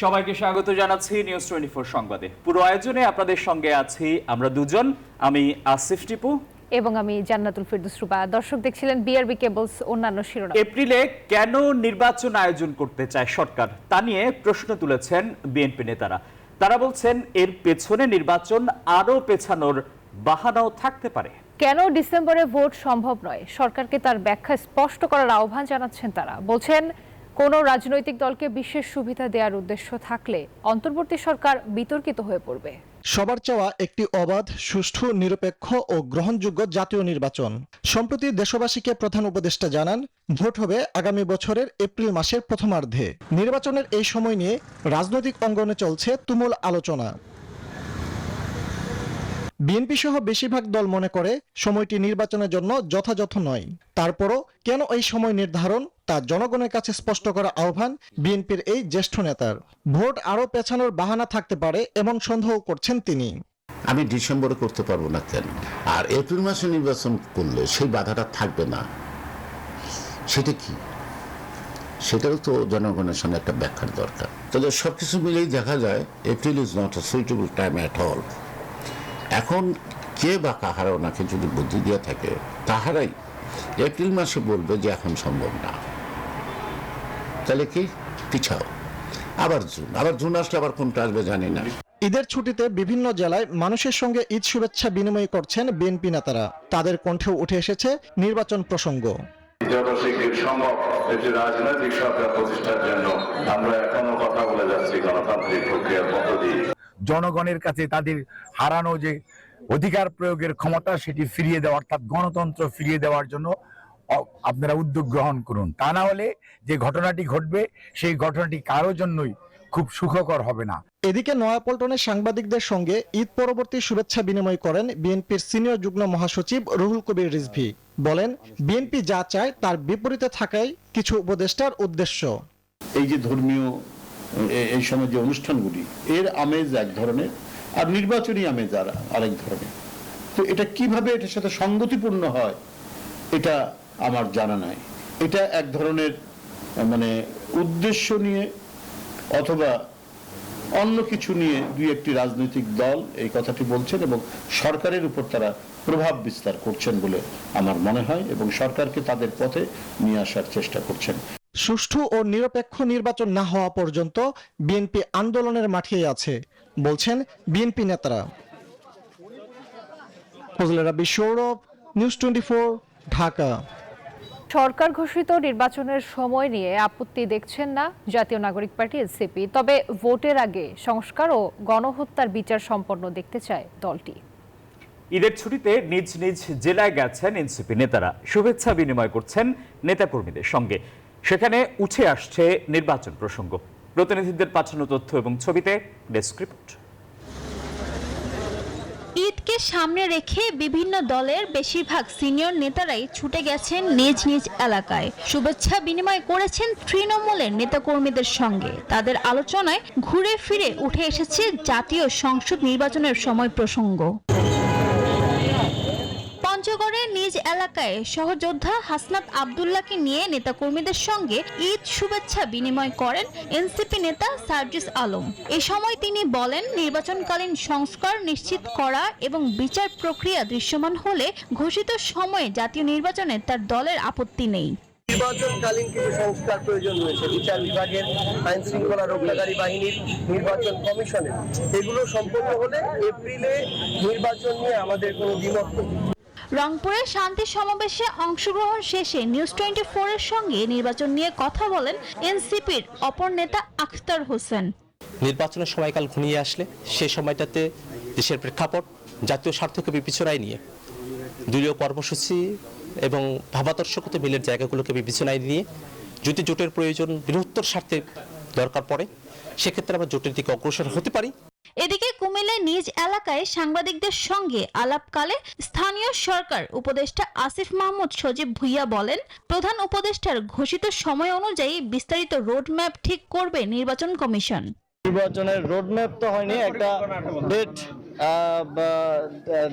সবাইকে স্বাগত জানাচ্ছি নিউজ 24 সংবাদে। পুরো আয়োজনে আপনাদের সঙ্গে আছি আমরা দুজন, আমি আসিফ টিপু এবং আমি জান্নাতুল ফেরদৌস রুবা। দর্শক দেখছিলেন বিআরবি কেবলস অন্যান্য শিরোনাম। এপ্রিলে কেন নির্বাচন আয়োজন করতে চায় সরকার তা নিয়ে প্রশ্ন তুলেছেন বিএনপি নেতারা। তারা বলছেন এর পেছনে নির্বাচন আরও পেছানোর বাহানাও থাকতে পারে। কেন ডিসেম্বরে ভোট সম্ভব নয়, সরকারকে তার ব্যাখ্যা স্পষ্ট করার আহ্বান জানাচ্ছেন তারা। বলছেন কোনো রাজনৈতিক দলকে বিশেষ সুবিধা দেওয়ার উদ্দেশ্য থাকলে অন্তর্বর্তী সরকার বিতর্কিত হয়ে পড়বে। সবার চাওয়া একটি অবাধ, সুষ্ঠু, নিরপেক্ষ ও গ্রহণযোগ্য জাতীয় নির্বাচন। সম্প্রতি দেশবাসীকে প্রধান উপদেষ্টা জানান, ভোট হবে আগামী বছরের এপ্রিল মাসের প্রথমার্ধে। নির্বাচনের এই সময় নিয়ে রাজনৈতিক অঙ্গনে চলছে তুমুল আলোচনা। বিএনপি সহ বেশিরভাগ দল মনে করে সময়টি নির্বাচনের জন্য যথাযথ নয়। তারপরও কেন এই সময় নির্ধারণ তা জনগণের কাছে স্পষ্ট করা আহ্বান বিএনপির এই জ্যেষ্ঠ নেতার। ভোট আরও পেছানোর বাহানা থাকতে পারে এমন সন্দেহ করছেন তিনি। আমি ডিসেম্বরে করতে পারবো না কেন, আর এপ্রিল মাসে নির্বাচন করলে সেই বাধাটা থাকবে না, সেটা কি? সেটাও তো জনগণের সঙ্গে একটা ব্যাখ্যার দরকার। তাহলে সবকিছু মিলেই দেখা যায় April is not a suitable time at all. এখন কে বা কাহারা ওনাকে যদি বুদ্ধি দিয়ে থাকে, তাহারাই এপ্রিল মাসে বলবে যে এখন সম্ভব না, তাহলে কি পিছাও, আবার জুন আসলে আবার কোনটা আসবে জানি না। ঈদের ছুটিতে বিভিন্ন জেলায় মানুষের সঙ্গে ঈদ শুভেচ্ছা বিনিময় করছেন বিএনপি নেতারা। তাদের কণ্ঠেও উঠে এসেছে নির্বাচন প্রসঙ্গ। যত শীঘ্র সম্ভব একটি রাজনৈতিক সরকার প্রতিষ্ঠার জন্য আমরা এখনো কথা বলে যাচ্ছি গণতান্ত্রিক প্রক্রিয়ার মধ্য দিয়ে। জনগণের কাছে তাদের হারানো যে অধিকার প্রয়োগের ক্ষমতা সেটি ফিরিয়ে দেওয়া, অর্থাৎ গণতন্ত্র ফিরিয়ে দেওয়ার জন্য আপনারা উদ্যোগ গ্রহণ করুন। তা না হলে যে ঘটনাটি ঘটবে সেই ঘটনাটি কারো জন্যই খুব সুখকর হবে না। এদিকে নয়াপল্টনে সাংবাদিকদের সঙ্গে ঈদ পরবর্তী শুভেচ্ছা বিনিময় করেন বিএনপির সিনিয়র যুগ্ম মহাসচিব রুহুল কবির রিজভী। বলেন, বিএনপি যা চায় তার বিপরীতে থাকাই কিছু উপদেষ্টার উদ্দেশ্য। এই যে ধর্মীয় এই সময় যে অনুষ্ঠানগুলি, এর আমেজ এক ধরনের, আর নির্বাচনী আমেজ আরেক ধরনের। তো এটা কিভাবে এটার সাথে সঙ্গতিপূর্ণ হয় এটা আমার জানা নাই। এটা এক ধরনের মানে উদ্দেশ্য নিয়ে অথবা অন্য কিছু নিয়ে দুই একটি রাজনৈতিক দল এই কথাটি বলছেন এবং সরকারের উপর তারা প্রভাব বিস্তার করছেন বলে আমার মনে হয়, এবং সরকারকে তাদের পথে নিয়ে আসার চেষ্টা করছেন। সুষ্ঠু ও নিরপেক্ষ নির্বাচন না হওয়া পর্যন্ত বিএনপি আন্দোলনের মাঠেই আছে বলছেন বিএনপি নেতারা। ফজলে রাব্বি সৌরভ, নিউজ 24, ঢাকা। সরকার ঘোষিত নির্বাচনের সময় নিয়ে আপত্তি দেখছেন না জাতীয় নাগরিক পার্টি এনসিপি। তবে ভোটের আগে সংস্কার ও গণহত্যার বিচার সম্পন্ন দেখতে চায় দলটি। ঈদের ছুটিতে নিজ নিজ জেলায় গেছেন এনসিপি নেতারা, শুভেচ্ছা বিনিময় করছেন নেতাকর্মীদের সঙ্গে। সেখানে উঠে আসছে নির্বাচন প্রসঙ্গ। প্রতিনিধিদের পাঠানো তথ্য এবং ছবিতে ডেস্ক রিপোর্ট। ঈদকে সামনে রেখে বিভিন্ন দলের বেশিরভাগ সিনিয়র নেতারাই ছুটে গেছেন নিজ নিজ এলাকায়। শুভেচ্ছা বিনিময় করেছেন তৃণমূলের নেতাকর্মীদের সঙ্গে। তাদের আলোচনায় ঘুরে ফিরে উঠে এসেছে জাতীয় সংসদ নির্বাচনের সময় প্রসঙ্গ। পঞ্চগড়ে নিজ এলাকায় সহযোদ্ধা হাসনাত আব্দুল্লাহকে নিয়ে নেতাকর্মীদের সঙ্গে ঈদ শুভেচ্ছা বিনিময় করেন এনসিপি নেতা সার্জিস আলম। এ সময় তিনি বলেন, নির্বাচনকালীন সংস্কার নিশ্চিত করা এবং বিচার প্রক্রিয়া দৃশ্যমান হলে ঘোষিত সময়ে জাতীয় নির্বাচনে তার দলের আপত্তি নেই। নির্বাচনকালীন কিছু সংস্কার প্রয়োজন রয়েছে, বিচার বিভাগের, আইন শৃঙ্খলা রক্ষাকারী বাহিনীর, নির্বাচন কমিশনের। এগুলো সম্পন্ন হলে এপ্রিলে নির্বাচন নিয়ে আমাদের কোনো দ্বিমত নেই। রংপুরে শান্তি সমাবেশে অংশগ্রহণ শেষে নিউজ 24 এর সঙ্গে নির্বাচন নিয়ে কথা বলেন এনসিপির অপর নেতা আখতার হোসেন। নির্বাচনের সময়কাল ঘনিয়ে আসলে সে সময়টাতে দেশের প্রেক্ষাপট জাতীয় স্বার্থকে বিবেচনায় নিয়ে দলীয় কর্মসূচি এবং ভাবাদর্শগত মিলের জায়গাগুলোকে বিবেচনায় নিয়ে যদি জোটের প্রয়োজন বৃহত্তর স্বার্থে দরকার পড়ে, সেক্ষেত্রে আমরা জোটের দিকে অগ্রসর হতে পারি। এদিকে কুমিল্লায় নিজ এলাকায় সাংবাদিকদের সঙ্গে আলাপকালে স্থানীয় সরকার উপদেষ্টা আসিফ মাহমুদ সজীব ভুইয়া বলেন, প্রধান উপদেষ্টার ঘোষিত সময় অনুযায়ী বিস্তারিত রোডম্যাপ ঠিক করবে নির্বাচন কমিশন। নির্বাচনের রোডম্যাপ তো হয়নি, একটা ডেট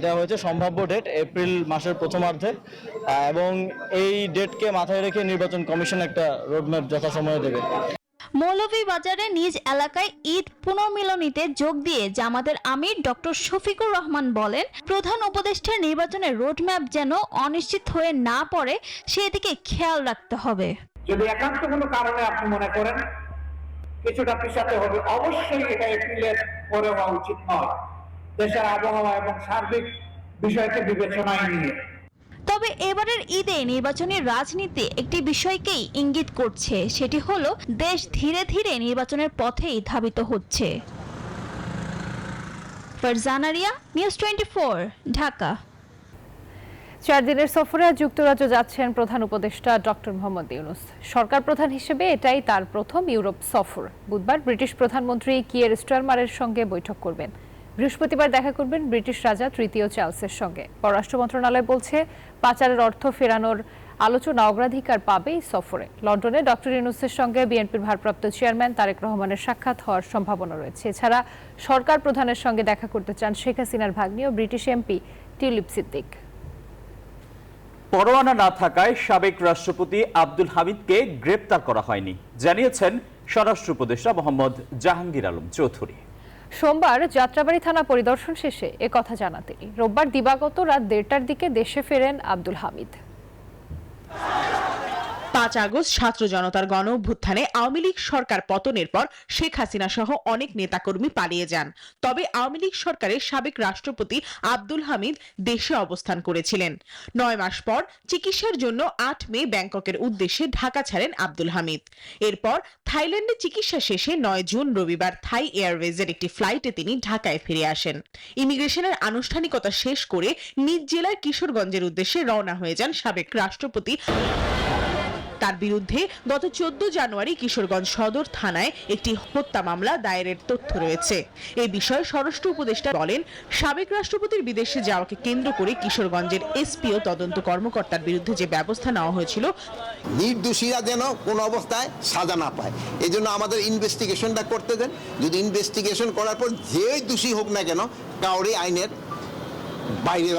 দেওয়া হয়েছে, সম্ভাব্য ডেট এপ্রিল মাসের প্রথমার্ধে, এবং এই ডেটকে মাথায় রেখে নির্বাচন কমিশন একটা রোডম্যাপ যথাসময়ে দেবে। মৌলভীবাজারে নিজ এলাকায় ঈদ পুনর্মিলনীতে যোগ দিয়ে জামাতের আমির ডক্টর শফিকুর রহমান বলেন, প্রধান উপদেষ্টার নির্বাচনের রোডম্যাপ যেন অনিশ্চিত হয়ে না পড়ে সেদিকে খেয়াল রাখতে হবে। যদি একান্ত কোনো কারণে আপনি মনে করেন কিছুটা পিছাতে হবে, অবশ্যই এটা এপ্রিলের পরে হওয়া উচিত নয়, দেশের আবহাওয়া এবং সার্বিক বিষয়কে বিবেচনায় নিয়ে। তবে এবারের ঈদে নির্বাচনী রাজনীতি একটি বিষয়কেই ইঙ্গিত করছে, সেটি হলো দেশ ধীরে ধীরে নির্বাচনের পথেই ধাবিত হচ্ছে। ফারজানা রিয়া, নিউজ 24, ঢাকা। 4 দিনের সফরে যুক্তরাজ্য যাচ্ছেন প্রধান উপদেষ্টা ডক্টর মোহাম্মদ ইউনূস। সরকার প্রধান হিসেবে এটাই তার প্রথম ইউরোপ সফর। বুধবার ব্রিটিশ প্রধানমন্ত্রী কিয়ের স্টারমারের সঙ্গে বৈঠক করবেন। বৃহস্পতিবার দেখা করবেন ব্রিটিশ রাজা তৃতীয় চার্লসের সঙ্গে। পররাষ্ট্র মন্ত্রণালয় বলছে, পাচারের অর্থ ফেরানোর আলোচনা অগ্রাধিকার পাবে এই সফরে। লন্ডনে ডক্টর ইউনূসের সঙ্গে বিএনপির ভারপ্রাপ্ত চেয়ারম্যান তারেক রহমানের সাক্ষাৎ হওয়ার সম্ভাবনা রয়েছে। এছাড়া সরকার প্রধানের সঙ্গে দেখা করতে চান শেখ হাসিনার ভাগ্নি ও ব্রিটিশ এমপি টিউলিপ সিদ্দিক। পরোয়ানা না থাকায় সাবেক রাষ্ট্রপতি আব্দুল হামিদকে গ্রেপ্তার করা হয়নি, জানিয়েছেন স্বরাষ্ট্র উপদেষ্টা মোহাম্মদ জাহাঙ্গীর আলম চৌধুরী। সোমবার যাত্রাবাড়ী থানা পরিদর্শন শেষে একথা জানান তিনি। রোববার দিবাগত রাত 1:30টার দিকে দেশে ফেরেন আব্দুল হামিদ। 5 আগস্ট ছাত্র জনতার গণ অভ্যুত্থানে আওয়ামী লীগ সরকার পতনের পর শেখ হাসিনা সহ অনেক নেতাকর্মী পালিয়ে যান। তবে আওয়ামী লীগ সরকারের সাবেক রাষ্ট্রপতি আব্দুল হামিদ দেশে অবস্থান করেছিলেন। 9 মাস পর চিকিৎসার জন্য 8 মে ব্যাংককের উদ্দেশ্যে ঢাকা ছাড়েন আব্দুল হামিদ। এরপর থাইল্যান্ডে চিকিৎসা শেষে 9 জুন রবিবার থাই এয়ারওয়েজের একটি ফ্লাইটে তিনি ঢাকায় ফিরে আসেন। ইমিগ্রেশনের আনুষ্ঠানিকতা শেষ করে নিজ জেলার কিশোরগঞ্জের উদ্দেশ্যে রওনা হয়ে যান সাবেক রাষ্ট্রপতি। তার বিরুদ্ধে গত 14 জানুয়ারি কিশোরগঞ্জ সদর থানায় একটি হত্যা মামলা দায়েরের তথ্য রয়েছে। এই বিষয়ে স্বরাষ্ট্র উপদেষ্টা বলেন, সাবেক রাষ্ট্রপতির বিদেশে যাওয়াকে কেন্দ্র করে কিশোরগঞ্জের এসপিও তদন্ত কর্মকর্তার বিরুদ্ধে যে ব্যবস্থা নেওয়া হয়েছিল, নির্দোষীরা যেন কোনো অবস্থায় সাজা না পায়, এই জন্য আমাদের ইনভেস্টিগেশনটা করতে দেন। যদি ইনভেস্টিগেশন করার পর যে দোষী হোক না কেন, কাউরে আইনের বাইরে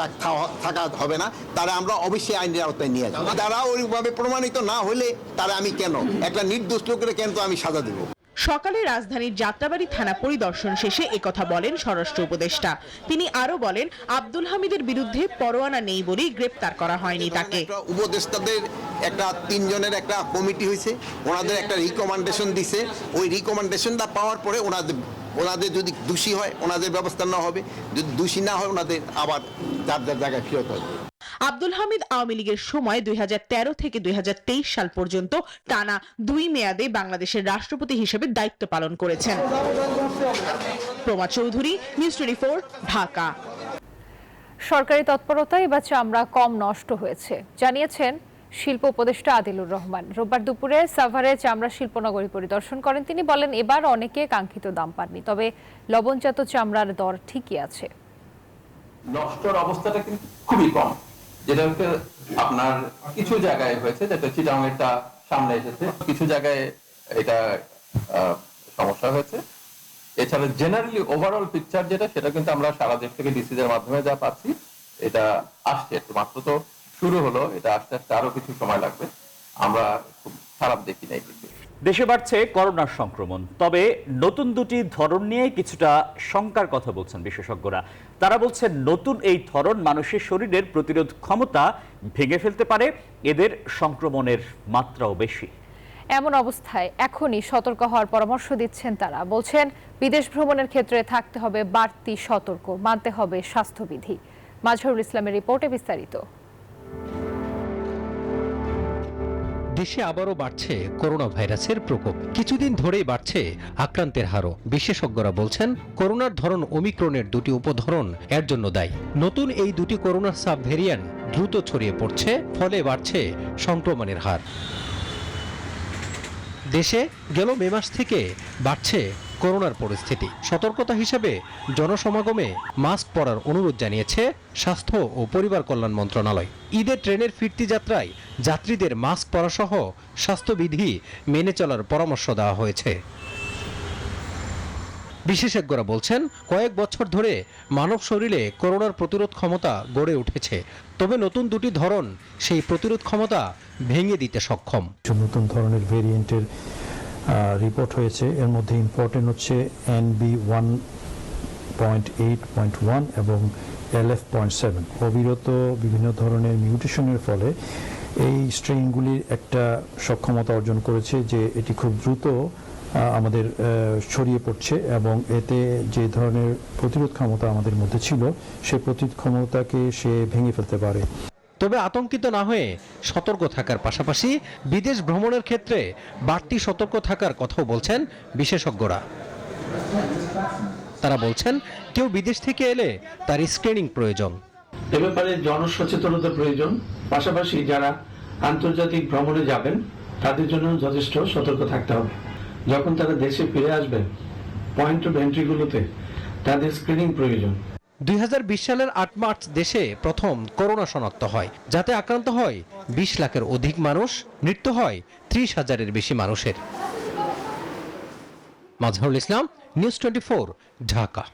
থাকা হবে না, তারা আমরা অবশ্যই আইনের আওতায় নিয়ে আসবো। তারা ওইভাবে প্রমাণিত না হলে তারা আমি কেন একটা নির্দোষ লোকের কেন আমি সাজা দেব। সকালে রাজধানীর যাত্রাবাড়ী থানা পরিদর্শন শেষে একথা বলেন স্বরাষ্ট্র উপদেষ্টা। তিনি আরো বলেন, আব্দুল হামিদের বিরুদ্ধে পরোয়ানা নেই বলেই গ্রেপ্তার করা হয়নি তাকে। উপদেষ্টাদের একটা 3 জনের একটা কমিটি হয়েছে, ওনাদের একটা রিকমেন্ডেশন দিছে। ওই রিকমেন্ডেশনটা পাওয়ার পরে ওনাদের যদি দোষী হয় ওনাদের ব্যবস্থা নেওয়া হবে, যদি দোষী না হয় ওনাদের আবার যার জায়গায় ফেরত হবে। আব্দুল হামিদ আওয়ামী লীগের সময় 2013 থেকে 2023 সাল পর্যন্ত টানা 2 মেয়াদে বাংলাদেশের রাষ্ট্রপতি হিসেবে দায়িত্ব পালন করেছেন। প্রমা চৌধুরী, নিউজ 24, ঢাকা। সরকারি তৎপরতায় এবার চামড়া কম নষ্ট হয়েছে, জানিয়েছেন শিল্প উপদেষ্টা আদিলুর রহমান। রোববার দুপুরে সাভারে চামড়া শিল্পনগরী পরিদর্শন করেন তিনি। বলেন, এবার অনেকে কাঙ্ক্ষিত দাম পাননি, তবে লবণজাত চামড়ার দর ঠিকই আছে। নষ্টর অবস্থাটা কিন্তু খুবই কম, যেটা হচ্ছে আপনার কিছু জায়গায় হয়েছে, যেটা চিটাংটা সামনে এসেছে, কিছু জায়গায় এটা সমস্যা হয়েছে। এছাড়া জেনারেলি ওভারঅল পিকচার যেটা, সেটা কিন্তু আমরা সারা দেশ থেকে ডিসিজের মাধ্যমে যা পাচ্ছি, এটা আসছে। মাত্র তো শুরু হলো, এটা আস্তে আস্তে আরো কিছু সময় লাগবে। আমরা খুব খারাপ দেখি নাই। দেশে বাড়ছে করোনার সংক্রমণ, তবে নতুন দুটি ধরন নিয়ে কিছুটা শঙ্কার কথা বলছেন বিশেষজ্ঞরা। তারা বলছেন, নতুন এই ধরন মানুষের শরীরের প্রতিরোধ ক্ষমতা ভেঙে ফেলতে পারে, এদের সংক্রমণের মাত্রাও বেশি। এমন অবস্থায় এখনই সতর্ক হওয়ার পরামর্শ দিচ্ছেন তারা। বলছেন, বিদেশ ভ্রমণের ক্ষেত্রে থাকতে হবে বাড়তি সতর্ক, মানতে হবে স্বাস্থ্যবিধি। মাজহারুল ইসলামের রিপোর্টে বিস্তারিত। দেশে আবারও বাড়ছে করোনা ভাইরাসের প্রকোপ। কিছুদিন ধরেই বাড়ছে আক্রান্তের হারও। বিশেষজ্ঞরা বলছেন, করোনার ধরন ওমিক্রনের 2টি উপধরন এর জন্য দায়ী। নতুন এই 2টি করোনার সাব ভেরিয়েন্ট দ্রুত ছড়িয়ে পড়ছে, ফলে বাড়ছে সংক্রমণের হার। দেশে গেল মে মাস থেকে বাড়ছে করোনার পরিস্থিতি। সতর্কতা হিসেবে জনসমাগমে মাস্ক পরার অনুরোধ জানিয়েছে স্বাস্থ্য ও পরিবার কল্যাণ মন্ত্রণালয়। ঈদের ট্রেনের ফিরতি যাত্রায় যাত্রীদের মাস্ক পরা সহ স্বাস্থ্যবিধি মেনে চলার পরামর্শ দেওয়া হয়েছে। বিশেষজ্ঞরা বলছেন, কয়েক বছর ধরে মানব শরীরে করোনার প্রতিরোধ ক্ষমতা গড়ে উঠেছে, তবে নতুন 2টি ধরন সেই প্রতিরোধ ক্ষমতা ভেঙে দিতে সক্ষম। নতুন ধরনের ভেরিয়েন্টের রিপোর্ট হয়েছে। এর মধ্যে ইম্পর্টেন্ট হচ্ছে NB1.8.1 এবং LF.7। অবিরত বিভিন্ন ধরনের মিউটেশনের ফলে এই স্ট্রেইনগুলির একটা সক্ষমতা অর্জন করেছে যে এটি খুব দ্রুত আমাদের ছড়িয়ে পড়ছে এবং এতে যে ধরনের প্রতিরোধ ক্ষমতা আমাদের মধ্যে ছিল সেই প্রতিরোধ ক্ষমতাকে সে ভেঙে ফেলতে পারে। তবে আতঙ্কিত না হয়ে সতর্ক থাকার পাশাপাশি বিদেশ ভ্রমণের ক্ষেত্রে বাড়তি সতর্ক থাকার কথাও বলছেন বিশেষজ্ঞরা। তারা বলছেন কেউ বিদেশ থেকে এলে তার স্ক্রিনিং প্রয়োজন। এ ব্যাপারে জনসচেতনতা প্রয়োজন, পাশাপাশি যারা আন্তর্জাতিক ভ্রমণে যাবেন তাদের জন্য যথেষ্ট সতর্ক থাকতে হবে। যখন তারা দেশে ফিরে আসবেন পয়েন্ট অফ এন্ট্রিগুলোতে তাদের স্ক্রিনিং প্রয়োজন। 2020 সালের 8 মার্চ দেশে প্রথম করোনা শনাক্ত হয়, যাতে আক্রান্ত হয় 20 লাখের অধিক মানুষ, মৃত্যু হয় 30,000-এর বেশি মানুষের। মাজহারুল ইসলাম, নিউজ 24, ঢাকা।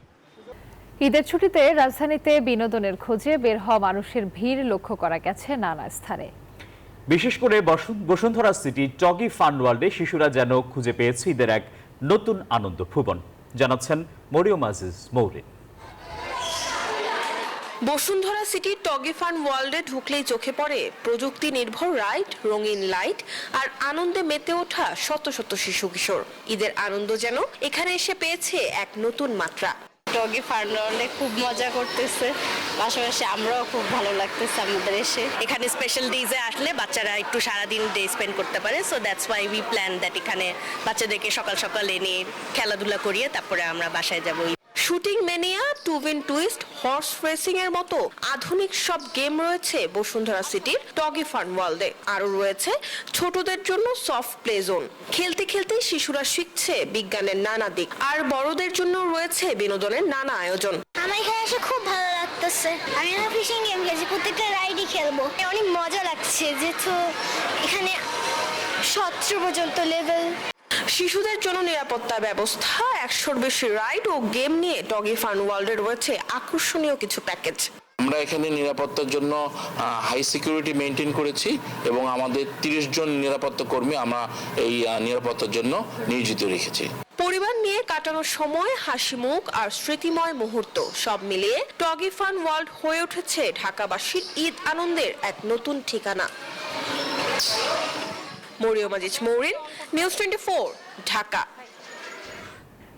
ঈদের ছুটিতে রাজধানীতে বিনোদনের খোঁজে বের হওয়া মানুষের ভিড় লক্ষ্য করা গেছে নানা স্থানে। বিশেষ করে বসুন্ধরা সিটি টগি ফান ওয়ার্ল্ডে শিশুরা যেন খুঁজে পেয়েছে ঈদের এক নতুন আনন্দ ভুবন, জানাচ্ছেন মরিয়ম আজিজ মৌরিন। বসুন্ধরা সিটি টগি ফান ওয়ার্ল্ডে ঢুকলেই চোখে পড়ে প্রযুক্তি নির্ভর রাইড, রঙিন লাইট আর আনন্দে মেতে ওঠা শত শত শিশু কিশোর। ঈদের আনন্দ যেন এখানে এসে পেয়েছে এক নতুন মাত্রা। টগি ফান ওয়ার্ল্ডে খুব মজা করতেছে, পাশাপাশি আমরাও খুব ভালো লাগতেছে আমাদের এসে। এখানে স্পেশাল ডেজে আসলে বাচ্চারা একটু সারাদিন ডে স্পেন্ড করতে পারে, so that's why we plan that এখানে বাচ্চাদেরকে সকাল সকাল এনে খেলাধুলা করিয়ে তারপরে আমরা বাসায় যাব। শুটিং ম্যানিয়া, টুবিন টুইস্ট, হর্স রেসিং এর মতো আধুনিক সব গেম রয়েছে বসুন্ধরা সিটির টগি ফান ওয়ার্ল্ডে। আরো রয়েছে ছোটদের জন্য সফট প্লে জোন, খেলতে খেলতে শিশুরা শিখছে বিজ্ঞানের নানা দিক, আর বড়দের জন্য রয়েছে বিনোদনের নানা আয়োজন। আমার এখানে এসে খুব ভালো লাগতেছে। আমি একটা ফিশিং গেম খেলছি, প্রত্যেকটা রাইডই খেলবো। অনেক মজা লাগছে, যেহেতু এখানে 17 পর্যন্ত লেভেল। শিশুদের জন্য নিরাপত্তা ব্যবস্থা, 100-র বেশি রাইড ও গেম নিয়ে টগি ফান ওয়ার্ল্ডে রয়েছে আকর্ষণীয় কিছু প্যাকেজ। আমরা এখানে নিরাপত্তার জন্য হাই সিকিউরিটি মেনটেন করেছি এবং আমাদের 30 জন নিরাপত্তা কর্মী আমরা এই নিরাপত্তার জন্য নিয়োজিত রেখেছি। পরিবার নিয়ে কাটানোর সময়, হাসি মুখ আর স্মৃতিময় মুহূর্ত সব মিলিয়ে টগি ফান ওয়ার্ল্ড হয়ে উঠেছে ঢাকাবাসীর ঈদ আনন্দের এক নতুন ঠিকানা। মরিয়ম আজিজ মৌরিন, নিউজ 24, ঢাকা।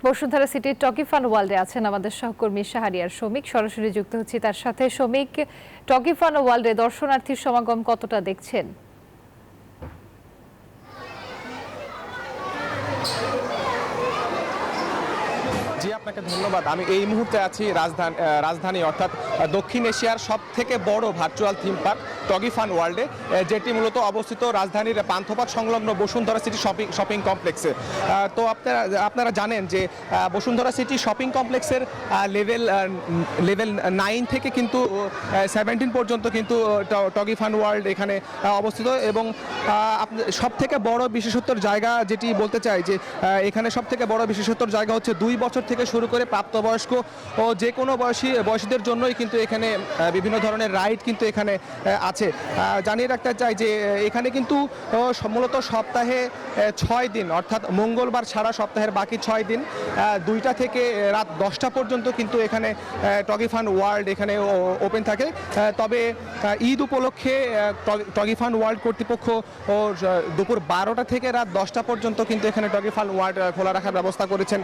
বসুন্ধরা সিটির টগি ফান ওয়ার্ল্ডে আছেন আমাদের সহকর্মী শাহরিয়ার শমিক, সরাসরি যুক্ত হচ্ছে তার সাথে। শমিক, টগি ফান ওয়ার্ল্ডে দর্শনার্থীর সমাগম কতটা দেখছেন? জি, আপনাকে ধন্যবাদ। আমি এই মুহূর্তে আছি রাজধানী অর্থাৎ দক্ষিণ এশিয়ার সব থেকে বড় virtual theme park Toggi fun ওয়ার্ল্ডে, যেটি মূলত অবস্থিত রাজধানীর পান্থপথ সংলগ্ন বসুন্ধরা সিটি শপিং কমপ্লেক্সে। তো আপনারা জানেন যে বসুন্ধরা সিটি শপিং কমপ্লেক্সের লেভেল 9 থেকে কিন্তু 17 পর্যন্ত কিন্তু টগি ফান ওয়ার্ল্ড এখানে অবস্থিত। এবং সব থেকে বড় বিশেষত্বর জায়গা যেটি বলতে চাই যে এখানে সব থেকে বড় বিশেষত্বর জায়গা হচ্ছে 2 বছর থেকে শুরু করে প্রাপ্তবয়স্ক ও যে কোনো বয়সীদের জন্যই কিন্তু এখানে বিভিন্ন ধরনের রাইড কিন্তু এখানে আছে। জানিয়ে রাখতে চাই যে এখানে কিন্তু মূলত সপ্তাহে 6 দিন অর্থাৎ মঙ্গলবার ছাড়া সপ্তাহের বাকি 6 দিন 2টা থেকে রাত 10টা পর্যন্ত কিন্তু এখানে টগি ফান ওয়ার্ল্ড এখানে ওপেন থাকে। তবে ঈদ উপলক্ষে টগি ফান ওয়ার্ল্ড কর্তৃপক্ষ দুপুর 12টা থেকে রাত 10টা পর্যন্ত কিন্তু এখানে টগি ফান ওয়ার্ল্ড খোলা রাখার ব্যবস্থা করেছেন।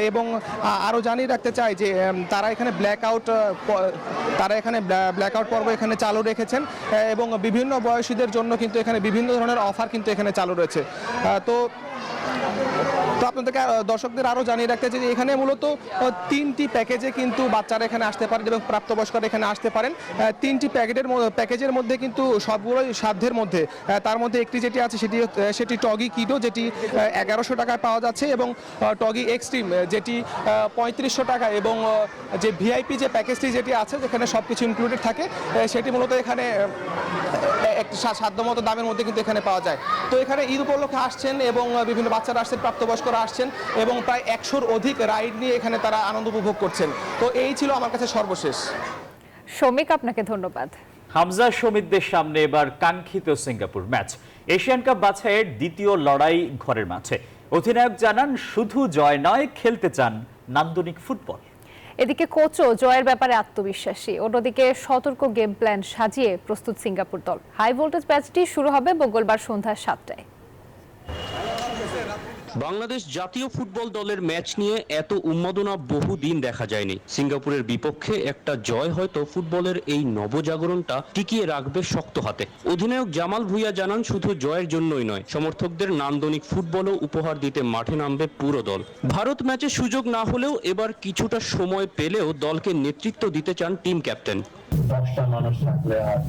এবং আরও জানিয়ে রাখতে চাই যে তারা এখানে ব্ল্যাকআউট পর্ব এখানে চালু রেখেছেন এবং বিভিন্ন বয়সীদের জন্য কিন্তু এখানে বিভিন্ন ধরনের অফার কিন্তু এখানে চালু রয়েছে। তো আপনাদেরকে দর্শকদের আরও জানিয়ে রাখতে চাই যে এখানে মূলত 3টি প্যাকেজে কিন্তু বাচ্চারা এখানে আসতে পারেন এবং প্রাপ্তবয়স্করা এখানে আসতে পারেন। 3টি প্যাকেজের মধ্যে কিন্তু সবগুলোই সাধ্যের মধ্যে। তার মধ্যে একটি যেটি আছে সেটি টগি কিডো, যেটি 1100 টাকায় পাওয়া যাচ্ছে, এবং টগি এক্সট্রিম যেটি 3500 টাকা, এবং যে ভিআইপি যে প্যাকেজটি যেটি আছে যেখানে সব কিছু ইনক্লুডেড থাকে সেটি মূলত এখানে একটি সাধ্যমতো দামের মধ্যে কিন্তু এখানে পাওয়া যায়। তো এখানে ঈদ উপলক্ষে আসছেন এবং বিভিন্ন বাচ্চারা আসছেন, প্রাপ্তবয়স্করা আসছেন এবং প্রায় 100-র অধিক রাইড নিয়ে এখানে তারা আনন্দ উপভোগ করছেন। তো এই ছিল আমার কাছে সর্বশেষ। শমিক, আপনাকে ধন্যবাদ। হামজা শমিকদের সামনে এবার কাঙ্ক্ষিত সিঙ্গাপুর ম্যাচ। এশিয়ান কাপ বাছাইয়ের দ্বিতীয় লড়াই ঘরের মাঠে। অধিনায়ক জানান শুধু জয় নয়, খেলতে চান নান্দনিক ফুটবল। এদিকে কোচও জয়ের ব্যাপারে আত্মবিশ্বাসী। অন্যদিকে সতর্ক গেম প্ল্যান সাজিয়ে প্রস্তুত সিঙ্গাপুর দল। হাই ভোল্টেজ ম্যাচটি শুরু হবে মঙ্গলবার সন্ধ্যা 7টায়। বাংলাদেশ জাতীয় ফুটবল দলের ম্যাচ নিয়ে এত উন্মাদনা বহুদিন দেখা যায়নি। সিঙ্গাপুরের বিপক্ষে একটা জয় হয়তো ফুটবলের এই নবজাগরণটা টিকিয়ে রাখবে শক্ত হাতে। অধিনায়ক জামাল ভুঁইয়া জানান শুধু জয়ের জন্যই নয়, সমর্থকদের নান্দনিক ফুটবলও উপহার দিতে মাঠে নামবে পুরো দল। ভারত ম্যাচে সুযোগ না হলেও এবার কিছুটা সময় পেলেও দলকে নেতৃত্ব দিতে চান টিম ক্যাপ্টেন। 10টা মানুষ থাকলে আর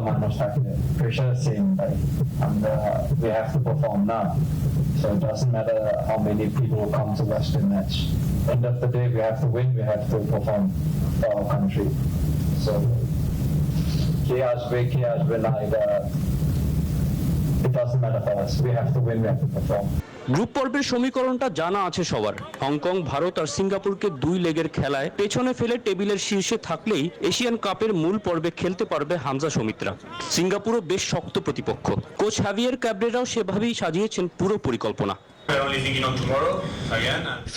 মানুষ থাকলে pressure same, right? And we have to perform now, so it doesn't matter how many people come to watch the match. End of the day, we have to win, we have to perform for our country. So chaos win, it doesn't matter for us. We have to win, we have to perform. Group পর্বের সমীকরণটা জানা আছে সবার। Hong Kong, Bharat আর সিঙ্গাপুরকে 2 লেগের খেলায় পেছনে ফেলে টেবিলের শীর্ষে থাকলেই এশিয়ান কাপের মূল পর্বে খেলতে পারবে হামজা সমিত্রা। সিঙ্গাপুরও বেশ শক্ত প্রতিপক্ষ। কোচ হাভিয়ের ক্যাব্রেরাও সেভাবেই সাজিয়েছেন পুরো পরিকল্পনা।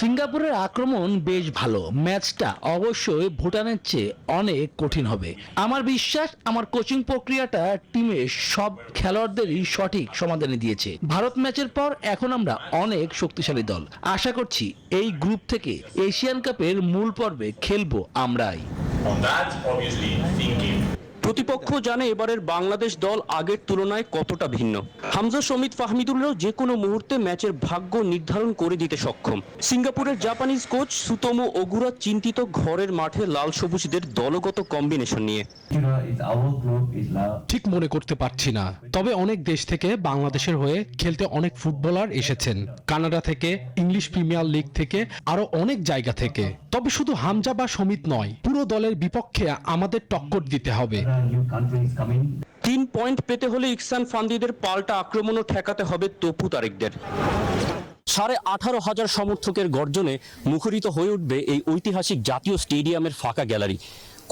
সিঙ্গাপুরের আক্রমণ বেশ ভালো। ম্যাচটা অবশ্যই ভুটানের চেয়ে অনেক কঠিন হবে। আমার বিশ্বাস আমার কোচিং প্রক্রিয়াটা টিমের সব খেলোয়াড়দেরই সঠিক সমাধান দিয়েছে। ভারত ম্যাচের পর এখন আমরা অনেক শক্তিশালী দল। আশা করছি এই গ্রুপ থেকে এশিয়ান কাপের মূল পর্বে খেলবো আমরাই। প্রতিপক্ষ জানে এবারের বাংলাদেশ দল আগের তুলনায় কতটা ভিন্ন। হামজা, সমিত, ফাহমিদুল্লাহ যে কোনো মুহূর্তে ম্যাচের ভাগ্য নির্ধারণ করে দিতে সক্ষম। সিঙ্গাপুরের জাপানিজ কোচ সুতোমো ওগুরা চিন্তিত ঘরের মাঠে লাল সবুজদের দলগত কম্বিনেশন নিয়ে। ঠিক মনে করতে পারছি না, তবে অনেক দেশ থেকে বাংলাদেশের হয়ে খেলতে অনেক ফুটবলার এসেছেন। কানাডা থেকে, ইংলিশ প্রিমিয়ার লিগ থেকে, আরো অনেক জায়গা থেকে। তবে শুধু হামজা বা সমিত নয়, পুরো দলের বিপক্ষে আমাদের টক্কর দিতে হবে। 3 পয়েন্ট পেতে হলে ইকসান ফান্দিদের পাল্টা আক্রমণও ঠেকাতে হবে তপু তারেকদের। 18,500 সমর্থকের গর্জনে মুখরিত হয়ে উঠবে এই ঐতিহাসিক জাতীয় স্টেডিয়ামের ফাঁকা গ্যালারি।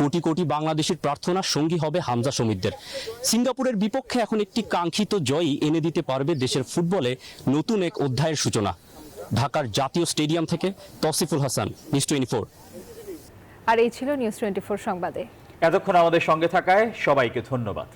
কোটি কোটি বাংলাদেশের প্রার্থনার সঙ্গী হবে হামজা সমিতদের। সিঙ্গাপুরের বিপক্ষে এখন একটি কাঙ্ক্ষিত জয়ই এনে দিতে পারবে দেশের ফুটবলে নতুন এক অধ্যায়ের সূচনা। ঢাকার জাতীয় স্টেডিয়াম থেকে তৌসিফুল হাসান, নিউজ 24। আর এই ছিল নিউজ 24 সংবাদে। এতক্ষণ আমাদের সঙ্গে থাকায় সবাইকে ধন্যবাদ।